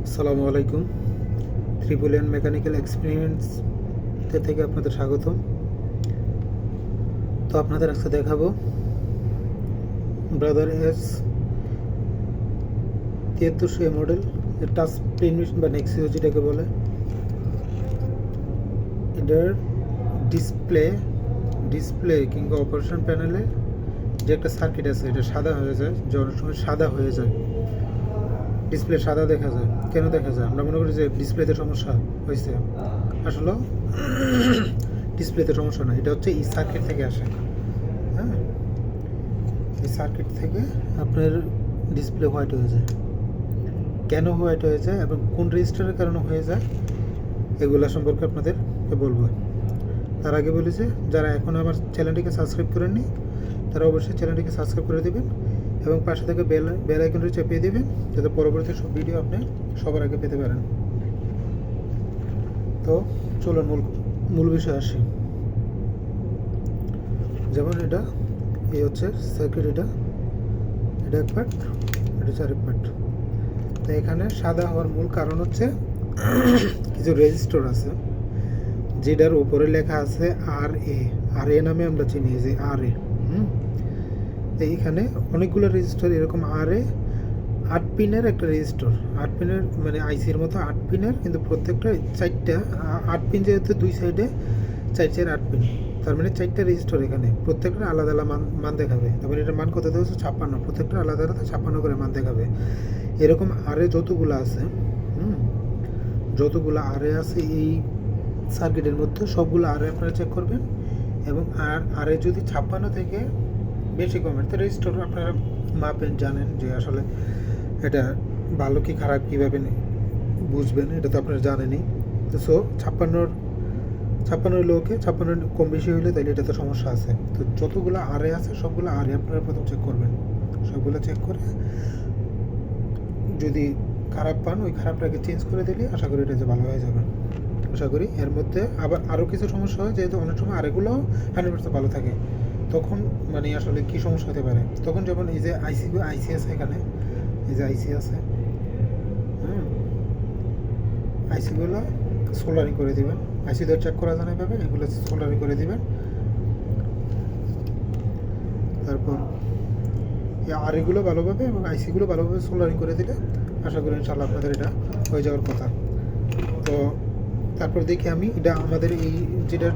আসসালামু আলাইকুম। ত্রিপুলিয়ান mechanical experience থেকে আপনাদের স্বাগতম। তো আপনাদের আজকে দেখাবো brother S-7300A model touch print machine বা নেক্সিও যেটাকে বলে। এটার ডিসপ্লে কিংবা অপারেশন প্যানেলে যে একটা সার্কিট আছে এটা সাদা হয়ে যায়, যে অনেক সময় সাদা হয়ে যায়, ডিসপ্লে সাদা দেখা যায়। কেন দেখা যায়? আমরা মনে করি যে ডিসপ্লেতে সমস্যা হয়েছে, আসলে ডিসপ্লেতে সমস্যা না, এটা হচ্ছে এই সার্কিট থেকে আসে। হ্যাঁ, এই সার্কিট থেকে আপনার ডিসপ্লে হোয়াইট হয়ে যায়। কেন হোয়াইট হয়ে যায় এবং কোন রেজিস্টারের কারণে হয়ে যায় এগুলো সম্পর্কে আপনাদেরকে বলবো। তার আগে বলি যে যারা এখন আমার চ্যানেলটিকে সাবস্ক্রাইব করেননি তারা অবশ্যই চ্যানেলটিকে সাবস্ক্রাইব করে দেবেন এবং পাশে থেকে বেল আইকনটি চেপে দেবেন যাতে পরবর্তী সব ভিডিও আপনি সবার আগে পেতে পারেন। তো চলুন মূল বিষয় আসি। যেমন এটা এই হচ্ছে সার্কিট, এটা এক পার্ট, এটা হচ্ছে আরেক পার্ট। তো এখানে সাদা হওয়ার মূল কারণ হচ্ছে কিছু রেজিস্টার আছে যেটার উপরে লেখা আছে আর এ নামে আমরা চিনি, যে আর এ। এইখানে অনেকগুলো রেজিস্টার এরকম আর এ 8 পিনের একটা রেজিস্টার, 8 পিনের মানে আইসির মতো 8 পিনের, কিন্তু প্রত্যেকটা 4টা 8 পিন, যেহেতু দুই সাইডে 4 8 পিন, তার মানে 4টা রেজিস্টার। এখানে প্রত্যেকটা আলাদা আলাদা মান দেখাবে। তারপরে এটার মান কত দেওয়া হচ্ছে 56, প্রত্যেকটা আলাদা আলাদা 56 করে মান দেখাবে। এরকম আরে যতগুলো আছে, যতগুলো আরে আছে এই সার্কিটের মধ্যে সবগুলো আরে আপনারা চেক করবেন এবং আরে যদি 56 থেকে বেশি কমে তো রেজিস্টার আপনারা মাপেন, জানেন যে আসলে এটা ভালো কি খারাপ কীভাবে বুঝবেন, এটা তো আপনারা জানেনই। তো সো 56 লোকে 56 কম বেশি হইলে তাহলে এটাতে সমস্যা আছে। তো যতগুলো আরে আছে সবগুলো আরে আপনারা প্রথম চেক করবেন। সবগুলো চেক করে যদি খারাপ পান ওই খারাপটাকে চেঞ্জ করে দিলে আশা করি এটা যে ভালো হয়ে যাবে। আশা করি এর মধ্যে আবার আরও কিছু সমস্যা হয়, যেহেতু অনেক সময় আরেগুলো 100% ভালো থাকে, তখন মানে আসলে কী সমস্যা হতে পারে তখন, যেমন এই যে আইসি আছে, এখানে এই যে আইসি আছে, আইসিগুলো সোল্ডারিং করে দিবেন। আইসিদের চেক করা জানা পাবে, এগুলো সোল্ডারিং করে দিবেন। তারপর এই আরগুলো ভালোভাবে এবং আইসিগুলো ভালোভাবে সোল্ডারিং করে দিলে আশা করি ইনশাআল্লাহ আপনাদের এটা হয়ে যাওয়ার কথা। তো তারপর দেখি আমি এটা আমাদের এই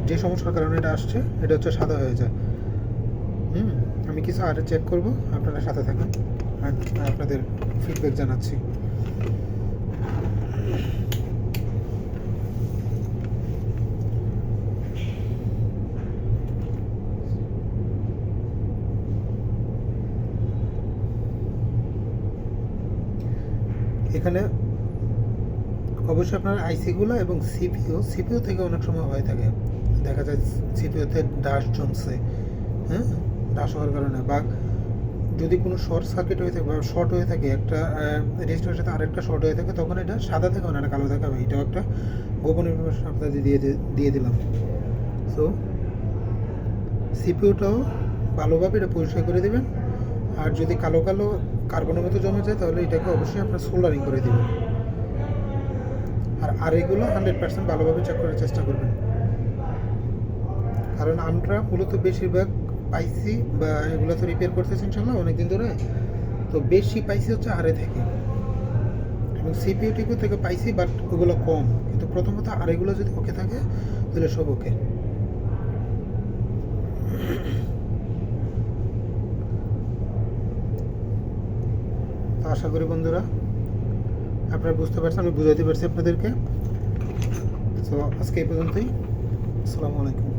যে সমস্যার কারণে এটা আসছে, এটা হচ্ছে সাদা হয়ে যায়। আমি কিছু আরে চেক করব, আপনারা সাথে থাকেন আর আপনাদের ফিডব্যাক জানাচ্ছি। এখানে অবশ্যই আপনার আইসিগুলো এবং সিপিইউ থেকে অনেক সময় হয়ে থাকে, দেখা যায় সিপিইউতে ডাশ জমছে, ডাশ হওয়ার কারণে, বা যদি কোনো শর্ট সার্কিট হয়ে থাকে বা শর্ট হয়ে থাকে, একটা রেজিস্টারের সাথে আরেকটা শর্ট হয়ে থাকে, তখন এটা সাদা থেকে অনেকটা কালো দেখাবে। এটাও একটা গোপন ইনফরমেশন আপনাদের দিয়ে দিলাম। সো সিপিইউটাও ভালোভাবে এটা পরিষ্কার করে দেবেন, আর যদি কালো কার্বনের মতো জমে যায় তাহলে এটাকে অবশ্যই আপনার সোল্ডারিং করে দেবেন। আর এগুলো 100% ভালোভাবে চেক করার চেষ্টা করবেন, কারণ আমরা মূলত বেশিরভাগ পাইছি বা এগুলো তো রিপেয়ার করতেছি ইনশাল্লাহ অনেকদিন ধরে, তো বেশি পাইছি হচ্ছে আরে থেকে এবং সিপিইউ থেকে পাইছি, বাট ওগুলো কম। কিন্তু প্রথমত আরেগুলো যদি ওকে থাকে তাহলে সব ওকে। তো আশা করি বন্ধুরা আপনারা বুঝতে পারছেন, আমি বুঝাইতে পারছি আপনাদেরকে। তো আজকে এই পর্যন্তই। আসসালামু আলাইকুম।